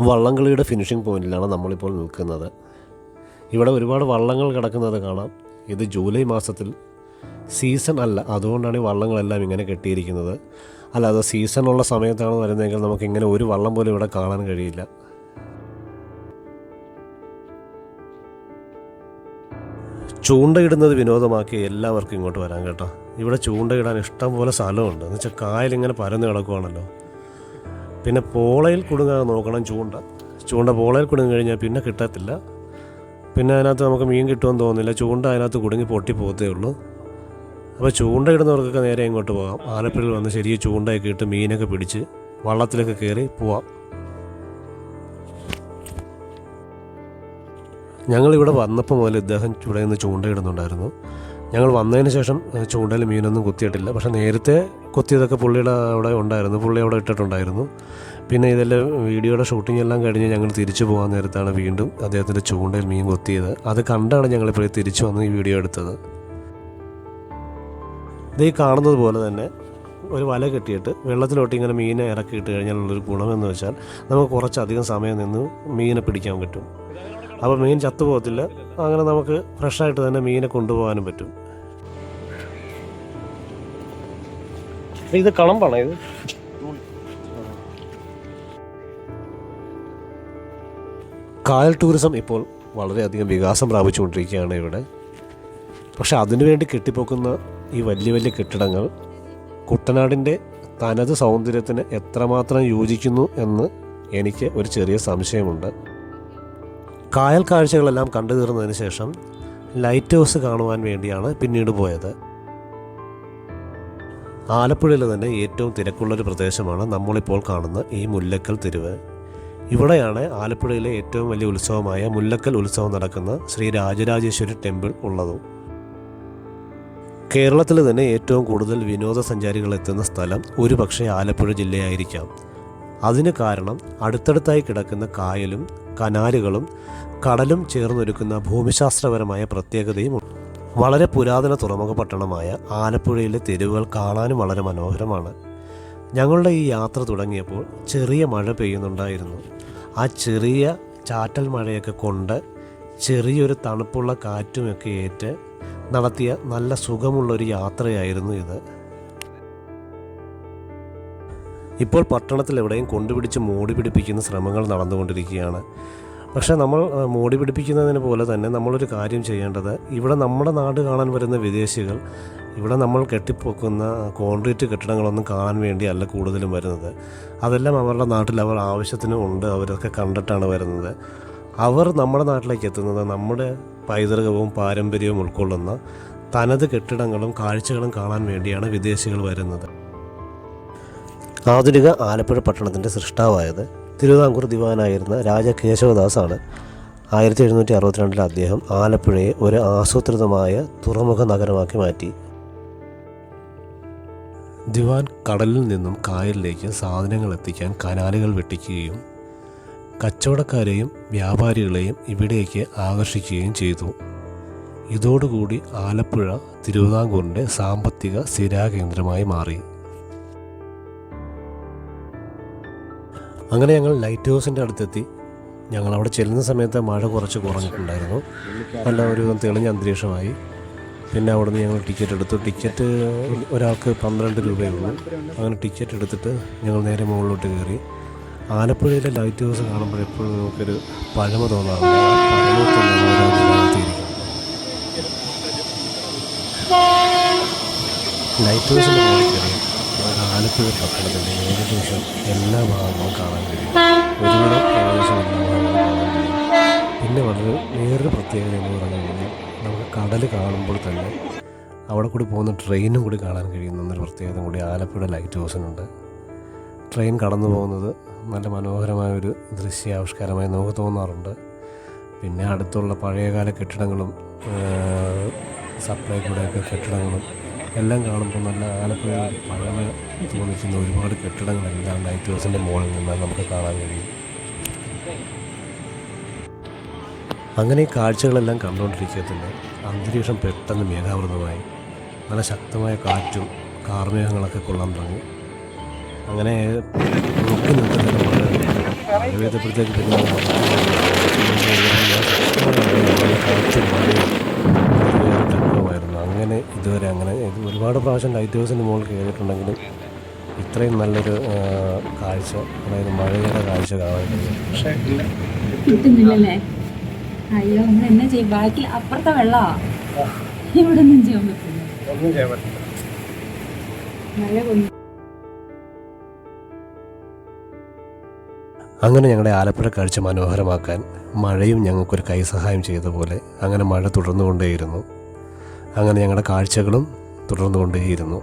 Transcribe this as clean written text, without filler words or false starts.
വള്ളംകളിയുടെ finishing പോയിന്റിലാണ് നമ്മളിപ്പോൾ നിൽക്കുന്നത്. ഇവിടെ ഒരുപാട് വള്ളങ്ങൾ കിടക്കുന്നത് കാണാം. ഇത് ജൂലൈ മാസത്തിൽ സീസൺ അല്ല, അതുകൊണ്ടാണ് ഈ വള്ളങ്ങളെല്ലാം ഇങ്ങനെ കെട്ടിയിരിക്കുന്നത്. അല്ലാതെ സീസണുള്ള സമയത്താണ് വരുന്നതെങ്കിൽ നമുക്കിങ്ങനെ ഒരു വള്ളം പോലും ഇവിടെ കാണാൻ കഴിയില്ല. ചൂണ്ടയിടുന്നത് വിനോദമാക്കി എല്ലാവർക്കും ഇങ്ങോട്ട് വരാൻ കേട്ടോ. ഇവിടെ ചൂണ്ടയിടാൻ ഇഷ്ടം പോലെ സ്ഥലമുണ്ട്. എന്ന് വെച്ചാൽ കായലിങ്ങനെ പരന്ന് കിടക്കുവാണല്ലോ. പിന്നെ പോളയിൽ കുടുങ്ങാൻ നോക്കണം. ചൂണ്ട പോളയിൽ കുടുങ്ങി കഴിഞ്ഞാൽ പിന്നെ കിട്ടത്തില്ല. പിന്നെ അതിനകത്ത് നമുക്ക് മീൻ കിട്ടുമെന്ന് തോന്നുന്നില്ല. ചൂണ്ട അതിനകത്ത് കുടുങ്ങി പൊട്ടി പോകത്തേ ഉള്ളൂ. അപ്പോൾ ചൂണ്ടയിടുന്നവർക്കൊക്കെ നേരെ ഇങ്ങോട്ട് പോകാം. ആലപ്പുഴയിൽ വന്ന് ശരിക്കും ചൂണ്ടയൊക്കെ ഇട്ട് മീനൊക്കെ പിടിച്ച് വള്ളത്തിലൊക്കെ കയറി പോവാം. ഞങ്ങളിവിടെ വന്നപ്പോൾ മുതൽ ഇദ്ദേഹം ഇവിടെ നിന്ന് ചൂണ്ടയിടുന്നുണ്ടായിരുന്നു. ഞങ്ങൾ വന്നതിന് ശേഷം ചൂണ്ടയിൽ മീനൊന്നും കുത്തിയിട്ടില്ല. പക്ഷേ നേരത്തെ കൊത്തിയതൊക്കെ പുള്ളിയുടെ അവിടെ ഉണ്ടായിരുന്നു. പുള്ളി അവിടെ ഇട്ടിട്ടുണ്ടായിരുന്നു. പിന്നെ ഇതെല്ലാം വീഡിയോയുടെ ഷൂട്ടിംഗ് എല്ലാം കഴിഞ്ഞ് ഞങ്ങൾ തിരിച്ചു പോകാൻ നേരത്താണ് വീണ്ടും അദ്ദേഹത്തിൻ്റെ ചൂണ്ടയിൽ മീൻ കൊത്തിയത്. അത് കണ്ടാണ് ഞങ്ങളിപ്പോൾ തിരിച്ചു വന്ന് ഈ വീഡിയോ എടുത്തത്. ഇത് ഈ കാണുന്നത് പോലെ തന്നെ ഒരു വല കെട്ടിയിട്ട് വെള്ളത്തിലോട്ട് ഇങ്ങനെ മീനെ ഇറക്കിയിട്ട് കഴിഞ്ഞാലുള്ളൊരു ഗുണമെന്ന് വെച്ചാൽ നമുക്ക് കുറച്ചധികം സമയം നിന്ന് മീനെ പിടിക്കാൻ പറ്റും. അപ്പോൾ മീൻ ചത്തുപോകത്തില്ല. അങ്ങനെ നമുക്ക് ഫ്രഷായിട്ട് തന്നെ മീനെ കൊണ്ടുപോകാനും പറ്റും. ഇത് കളമ്പാണോ? ഇത് കായൽ ടൂറിസം ഇപ്പോൾ വളരെയധികം വികാസം പ്രാപിച്ചുകൊണ്ടിരിക്കുകയാണ് ഇവിടെ. പക്ഷെ അതിനുവേണ്ടി കെട്ടിപ്പൊക്കുന്ന ഈ വലിയ വലിയ കെട്ടിടങ്ങൾ കുട്ടനാടിൻ്റെ തനത് സൗന്ദര്യത്തിന് എത്രമാത്രം യോജിക്കുന്നു എന്ന് എനിക്ക് ഒരു ചെറിയ സംശയമുണ്ട്. കായൽ കാഴ്ചകളെല്ലാം കണ്ടു തീർന്നതിന് ശേഷം ലൈറ്റ് ഹൗസ് കാണുവാൻ വേണ്ടിയാണ് പിന്നീട് പോയത്. ആലപ്പുഴയിൽ തന്നെ ഏറ്റവും തിരക്കുള്ളൊരു പ്രദേശമാണ് നമ്മളിപ്പോൾ കാണുന്ന ഈ മുല്ലക്കൽ തെരുവ്. ഇവിടെയാണ് ആലപ്പുഴയിലെ ഏറ്റവും വലിയ ഉത്സവമായ മുല്ലക്കൽ ഉത്സവം നടക്കുന്ന ശ്രീ രാജരാജേശ്വരി ടെമ്പിൾ ഉള്ളതും. കേരളത്തിൽ തന്നെ ഏറ്റവും കൂടുതൽ വിനോദസഞ്ചാരികൾ എത്തുന്ന സ്ഥലം ഒരുപക്ഷെ ആലപ്പുഴ ജില്ലയായിരിക്കാം. അതിന് കാരണം അടുത്തടുത്തായി കിടക്കുന്ന കായലും കനാലുകളും കടലും ചേർന്നൊരുക്കുന്ന ഭൂമിശാസ്ത്രപരമായ പ്രത്യേകതയും വളരെ പുരാതന തുറമുഖ പട്ടണമായ ആലപ്പുഴയിലെ തെരുവുകൾ കാണാനും വളരെ മനോഹരമാണ്. ഞങ്ങളുടെ ഈ യാത്ര തുടങ്ങിയപ്പോൾ ചെറിയ മഴ പെയ്യുന്നുണ്ടായിരുന്നു. ആ ചെറിയ ചാറ്റൽ മഴയൊക്കെ കൊണ്ട് ചെറിയൊരു തണുപ്പുള്ള കാറ്റുമൊക്കെ ഏറ്റ് നടത്തിയ നല്ല സുഖമുള്ളൊരു യാത്രയായിരുന്നു ഇത്. ഇപ്പോൾ പട്ടണത്തിൽ എവിടെയും കൊണ്ടുപിടിച്ച് മോടി പിടിപ്പിക്കുന്ന ശ്രമങ്ങൾ നടന്നുകൊണ്ടിരിക്കുകയാണ്. പക്ഷേ നമ്മൾ മോടി പിടിപ്പിക്കുന്നതിന് പോലെ തന്നെ നമ്മളൊരു കാര്യം ചെയ്യേണ്ടത്, ഇവിടെ നമ്മുടെ നാട് കാണാൻ വരുന്ന വിദേശികൾ ഇവിടെ നമ്മൾ കെട്ടിപ്പൊക്കുന്ന കോൺക്രീറ്റ് കെട്ടിടങ്ങളൊന്നും കാണാൻ വേണ്ടിയല്ല കൂടുതലും വരുന്നത്. അതെല്ലാം അവരുടെ നാട്ടിൽ അവർ ആവശ്യത്തിന് ഉണ്ട്. അവരൊക്കെ കണ്ടിട്ടാണ് വരുന്നത്. അവർ നമ്മുടെ നാട്ടിലേക്ക് എത്തുന്നത് നമ്മുടെ പൈതൃകവും പാരമ്പര്യവും ഉൾക്കൊള്ളുന്ന തനത് കെട്ടിടങ്ങളും കാഴ്ചകളും കാണാൻ വേണ്ടിയാണ് വിദേശികൾ വരുന്നത്. ആധുനിക ആലപ്പുഴ പട്ടണത്തിൻ്റെ സൃഷ്ടാവായത് തിരുവിതാംകൂർ ദിവാനായിരുന്ന രാജ കേശവദാസാണ്. 1762 അദ്ദേഹം ആലപ്പുഴയെ ഒരു ആസൂത്രിതമായ തുറമുഖ നഗരമാക്കി മാറ്റി. ദിവാൻ കടലിൽ നിന്നും കായലിലേക്ക് സാധനങ്ങൾ എത്തിക്കാൻ കനാലുകൾ വെട്ടിക്കുകയും കച്ചവടക്കാരെയും വ്യാപാരികളെയും ഇവിടേക്ക് ആകർഷിക്കുകയും ചെയ്തു. ഇതോടുകൂടി ആലപ്പുഴ തിരുവിതാംകൂറിൻ്റെ സാമ്പത്തിക സ്ഥിരാകേന്ദ്രമായി മാറി. അങ്ങനെ ഞങ്ങൾ ലൈറ്റ് ഹൗസിൻ്റെ അടുത്തെത്തി. ഞങ്ങളവിടെ ചെല്ലുന്ന സമയത്ത് മഴ കുറച്ച് കുറഞ്ഞിട്ടുണ്ടായിരുന്നു. നല്ല ഒരു തെളിഞ്ഞ അന്തരീക്ഷമായി. പിന്നെ അവിടെ നിന്ന് ഞങ്ങൾ ടിക്കറ്റ് എടുത്തു. ടിക്കറ്റ് ഒരാൾക്ക് 12 രൂപയുള്ളൂ. അങ്ങനെ ടിക്കറ്റ് എടുത്തിട്ട് ഞങ്ങൾ നേരെ മുകളിലോട്ട് കയറി. ആലപ്പുഴയിലെ ലൈറ്റ് ഹൗസ് കാണുമ്പോൾ എപ്പോഴും നമുക്കൊരു പഴമ തോന്നാറുണ്ട്. ലൈറ്റ് ഹൗസിൻ്റെ മുകളിൽ കയറി ആലപ്പുഴ പട്ടണത്തിൻ്റെ ഏകദേശം എല്ലാ ഭാഗങ്ങളും കാണാൻ കഴിയും. ഒരുപാട് ഏകദേശം എല്ലാ ഭാഗങ്ങളും കാണാൻ കഴിയും. പിന്നെ വളരെ വേറൊരു പ്രത്യേകത എന്ന് പറഞ്ഞു കഴിഞ്ഞാൽ നമുക്ക് കടൽ കാണുമ്പോൾ തന്നെ അവിടെ കൂടി പോകുന്ന ട്രെയിനും കൂടി കാണാൻ കഴിയുന്നൊരു പ്രത്യേകത കൂടി ആലപ്പുഴ ലൈറ്റ് ഹൗസിനുണ്ട്. ട്രെയിൻ കടന്നു പോകുന്നത് നല്ല മനോഹരമായൊരു ദൃശ്യാവിഷ്കാരമായി നമുക്ക് തോന്നാറുണ്ട്. പിന്നെ അടുത്തുള്ള പഴയകാല കെട്ടിടങ്ങളും സപ്ലൈകൂടെയൊക്കെ കെട്ടിടങ്ങളും എല്ലാം കാണുമ്പോൾ നല്ല ആലപ്പുഴ പഴമ തോന്നിക്കുന്ന ഒരുപാട് കെട്ടിടങ്ങളെല്ലാം ലൈറ്റ് ഹൗസിൻ്റെ മുകളിൽ നിന്നാൽ നമുക്ക് കാണാൻ കഴിയും. അങ്ങനെ ഈ കാഴ്ചകളെല്ലാം കണ്ടുകൊണ്ടിരിക്കത്തില്ല. അന്തരീക്ഷം പെട്ടെന്ന് മേഘാവൃതമായി. നല്ല ശക്തമായ കാറ്റും കാർമേഘങ്ങളൊക്കെ കൊള്ളാൻ തുടങ്ങി. അങ്ങനെ നോക്കി നിൽക്കുന്നതിന് വളരെ മഴ പെയ്തപ്പോഴത്തേക്ക് പിന്നെ കാറ്റും മഴയും അനുഭവമായിരുന്നു. അങ്ങനെ ഇതുവരെ ഇത് ഒരുപാട് പ്രാവശ്യം ലൈറ്റ് ഹൗസിൻ്റെ മുകളിൽ കയറിയിട്ടുണ്ടെങ്കിലും ഇത്രയും നല്ലൊരു കാഴ്ച, അതായത് മഴയുടെ കാഴ്ച കാണാൻ പക്ഷേ കിട്ടുന്നില്ലല്ലേ? അയ്യോ, നമ്മൾ എന്നാ ചെയ്യും? ബാക്കിൽ അപ്പുറത്തെ വെള്ളമാ, ഇവിടെ ഒന്നും ചെയ്യാൻ പറ്റില്ല. ഒന്നും ചെയ്യാൻ പറ്റില്ല. മഴ കൊണ്ടു. അങ്ങനെ ഞങ്ങളുടെ ആലപ്പുഴ കാഴ്ച മനോഹരമാക്കാൻ മഴയും ഞങ്ങൾക്കൊരു കൈസഹായം ചെയ്ത പോലെ അങ്ങനെ മഴ തുടർന്നുകൊണ്ടേയിരുന്നു. അങ്ങനെ ഞങ്ങളുടെ കാഴ്ചകളും തുടർന്നുകൊണ്ടേയിരുന്നു.